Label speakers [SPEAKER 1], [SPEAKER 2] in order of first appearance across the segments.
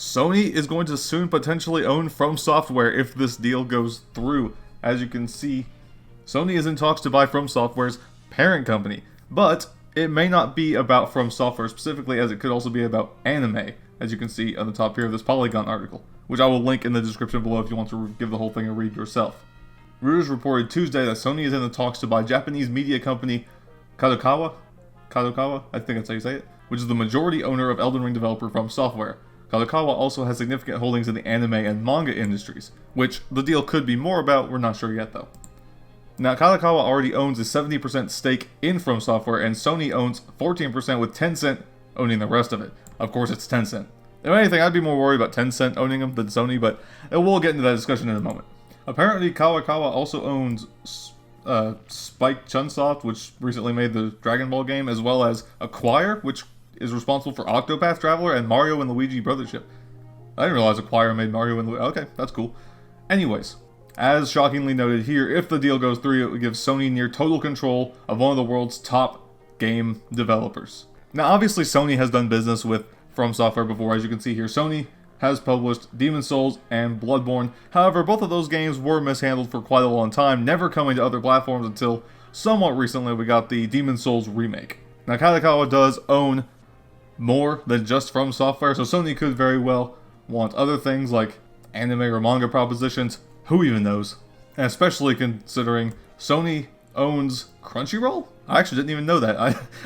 [SPEAKER 1] Sony is going to soon potentially own From Software if this deal goes through. As you can see, Sony is in talks to buy From Software's parent company, but it may not be about From Software specifically, as it could also be about anime, as you can see on the top here of this Polygon article, which I will link in the description below if you want to give the whole thing a read yourself. Reuters reported Tuesday that Sony is in the talks to buy Japanese media company Kadokawa, I think that's how you say it, which is the majority owner of Elden Ring developer From Software. Kadokawa also has significant holdings in the anime and manga industries, which the deal could be more about, we're not sure yet though. Now, Kadokawa already owns a 70% stake in From Software, and Sony owns 14% with Tencent owning the rest of it. Of course, it's Tencent. If anything, I'd be more worried about Tencent owning them than Sony, but we'll get into that discussion in a moment. Apparently, Kadokawa also owns Spike Chunsoft, which recently made the Dragon Ball game, as well as Acquire, which is responsible for Octopath Traveler and Mario and Luigi Brothership. I didn't realize Acquire made Mario and Luigi. Okay, that's cool. Anyways, as shockingly noted here, if the deal goes through, it would give Sony near total control of one of the world's top game developers. Now, obviously, Sony has done business with From Software before, as you can see here. Sony has published Demon's Souls and Bloodborne. However, both of those games were mishandled for quite a long time, never coming to other platforms until somewhat recently we got the Demon's Souls remake. Now, Kadokawa does own more than just From Software, so Sony could very well want other things like anime or manga propositions. Who even knows? And especially considering Sony owns Crunchyroll? I actually didn't even know that.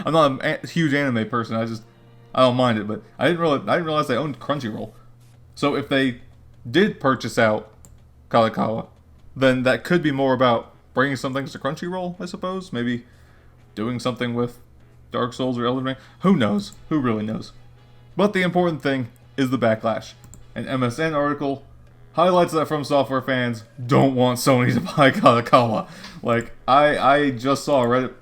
[SPEAKER 1] I'm not a huge anime person. I don't mind it, but I didn't realize they owned Crunchyroll. So if they did purchase out Kadokawa, then that could be more about bringing some things to Crunchyroll, I suppose. Maybe doing something with Dark Souls or Elden Ring. Who knows? Who really knows? But the important thing is the backlash. An MSN article highlights that From Software fans don't want Sony to buy Kadokawa. Like, I just saw Reddit.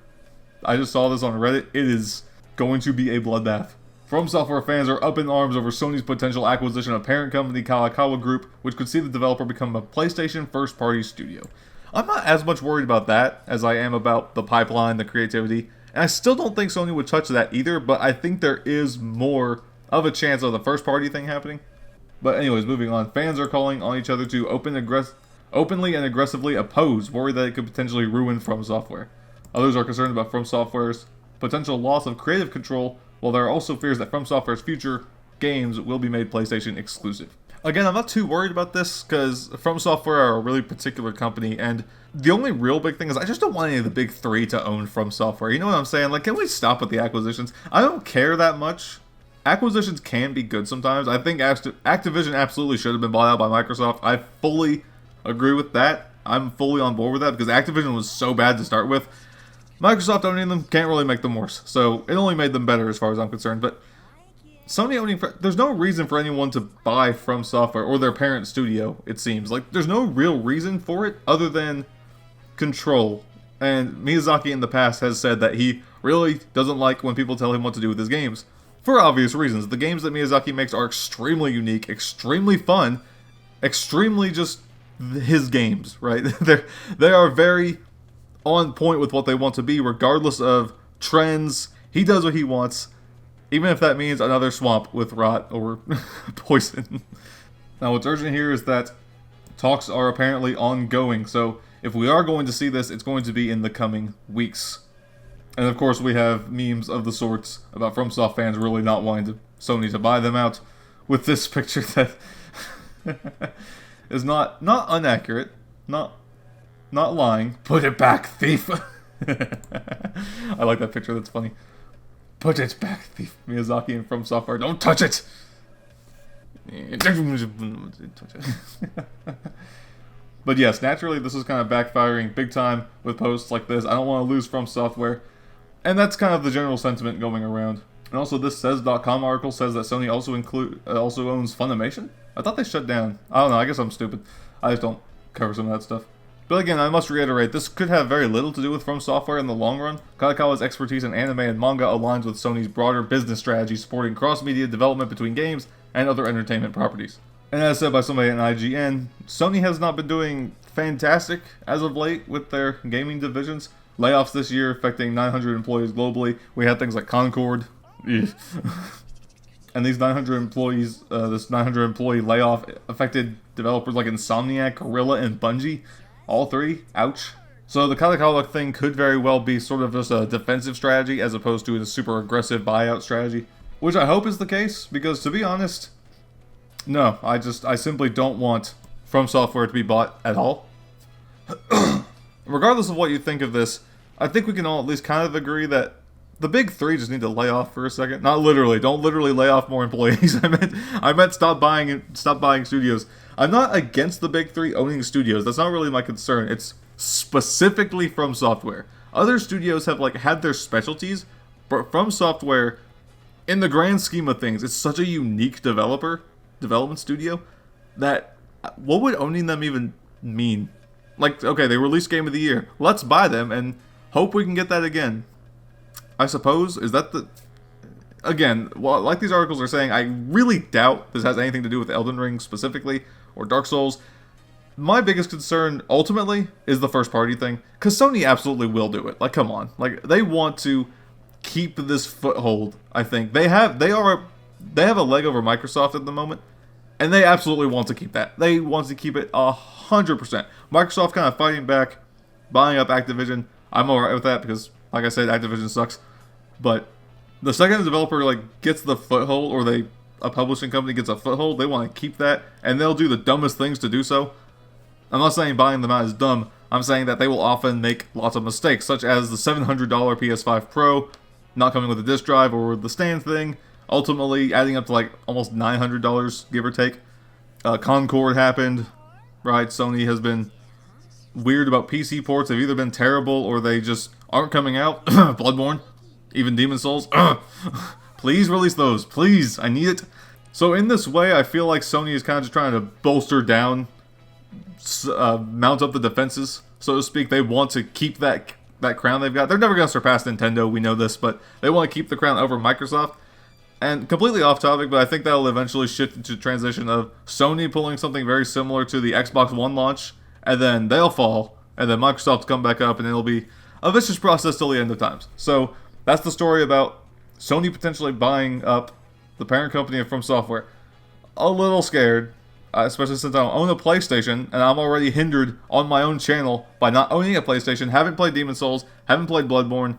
[SPEAKER 1] I just saw this on Reddit. It is going to be a bloodbath. From Software fans are up in arms over Sony's potential acquisition of parent company Kadokawa Group, which could see the developer become a PlayStation first-party studio. I'm not as much worried about that as I am about the pipeline, the creativity, and I still don't think Sony would touch that either, but I think there is more of a chance of the first-party thing happening. But anyways, moving on. Fans are calling on each other to openly and aggressively oppose, worried that it could potentially ruin From Software. Others are concerned about From Software's potential loss of creative control, while there are also fears that From Software's future games will be made PlayStation exclusive. Again, I'm not too worried about this, because From Software are a really particular company, and the only real big thing is I just don't want any of the big three to own From Software. You know what I'm saying? Like, can we stop with the acquisitions? I don't care that much. Acquisitions can be good sometimes. I think Activision absolutely should have been bought out by Microsoft. I fully agree with that. I'm fully on board with that, because Activision was so bad to start with. Microsoft owning them can't really make them worse, so it only made them better as far as I'm concerned. But Sony owning, there's no reason for anyone to buy From Software or their parent studio, it seems. Like, there's no real reason for it other than control. And Miyazaki in the past has said that he really doesn't like when people tell him what to do with his games. For obvious reasons. The games that Miyazaki makes are extremely unique, extremely fun, extremely just his games, right? They are very on point with what they want to be, regardless of trends. He does what he wants, even if that means another swamp with rot or poison. Now, what's urgent here is that talks are apparently ongoing, so if we are going to see this, it's going to be in the coming weeks. And of course, we have memes of the sorts about FromSoft fans really not wanting Sony to buy them out, with this picture that is not inaccurate, not lying. Put it back, thief. I like that picture. That's funny. Put it back, thief. Miyazaki and From Software. Don't touch it. But yes, naturally, this is kind of backfiring big time with posts like this. I don't want to lose From Software. And that's kind of the general sentiment going around. And also, this Says.com article says that Sony also owns Funimation? I thought they shut down. I don't know, I guess I'm stupid. I just don't cover some of that stuff. But again, I must reiterate, this could have very little to do with From Software in the long run. Kadokawa's expertise in anime and manga aligns with Sony's broader business strategy supporting cross-media development between games and other entertainment properties. And as said by somebody at IGN, Sony has not been doing fantastic as of late with their gaming divisions. Layoffs this year affecting 900 employees globally. We had things like Concord. and these 900 employees, this 900 employee layoff affected developers like Insomniac, Guerrilla, and Bungie, all three. Ouch. So the Katakala thing could very well be sort of just a defensive strategy as opposed to a super aggressive buyout strategy, which I hope is the case, because to be honest, no, I simply don't want From Software to be bought at all. Regardless of what you think of this, I think we can all at least kind of agree that the big three just need to lay off for a second. Not literally. Don't literally lay off more employees. I meant stop buying studios. I'm not against the big three owning studios. That's not really my concern. It's specifically From Software. Other studios have had their specialties, but From Software, in the grand scheme of things, it's such a unique development studio that what would owning them even mean? Okay, they released Game of the Year. Let's buy them and hope we can get that again. I suppose, is that the... Again, well, like these articles are saying, I really doubt this has anything to do with Elden Ring specifically, or Dark Souls. My biggest concern, ultimately, is the first-party thing, because Sony absolutely will do it. Come on. They want to keep this foothold, I think. They have a leg over Microsoft at the moment, and they absolutely want to keep that. They want to keep it 100%. Microsoft kind of fighting back, buying up Activision. I'm alright with that, because like I said, Activision sucks. But the second a developer gets the foothold, or a publishing company gets a foothold, they want to keep that, and they'll do the dumbest things to do so. I'm not saying buying them out is dumb. I'm saying that they will often make lots of mistakes, such as the $700 PS5 Pro not coming with a disc drive, or the stand thing, ultimately adding up to almost $900, give or take. Concord happened, right? Sony has been weird about PC ports. They've either been terrible or they just aren't coming out. Bloodborne, even Demon's Souls. Please release those. Please, I need it. So in this way, I feel like Sony is kind of just trying to bolster down, mount up the defenses, so to speak. They want to keep that crown they've got. They're never going to surpass Nintendo, we know this, but they want to keep the crown over Microsoft. And completely off topic, but I think that'll eventually shift into transition of Sony pulling something very similar to the Xbox One launch, and then they'll fall, and then Microsoft come back up, and it'll be a vicious process till the end of times. So that's the story about Sony potentially buying up the parent company of From Software. A little scared, especially since I don't own a PlayStation, and I'm already hindered on my own channel by not owning a PlayStation, haven't played Demon's Souls, haven't played Bloodborne,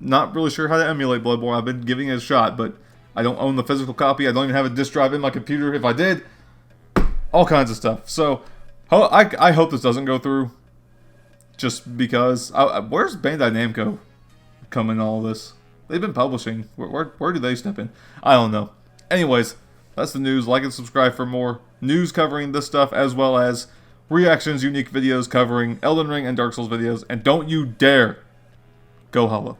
[SPEAKER 1] not really sure how to emulate Bloodborne. I've been giving it a shot, but I don't own the physical copy. I don't even have a disc drive in my computer. If I did, all kinds of stuff. So I hope this doesn't go through, just because. Where's Bandai Namco come in all this? They've been publishing. Where do they step in? I don't know. Anyways, that's the news. Like and subscribe for more news covering this stuff, as well as reactions, unique videos covering Elden Ring and Dark Souls videos. And don't you dare go hollow.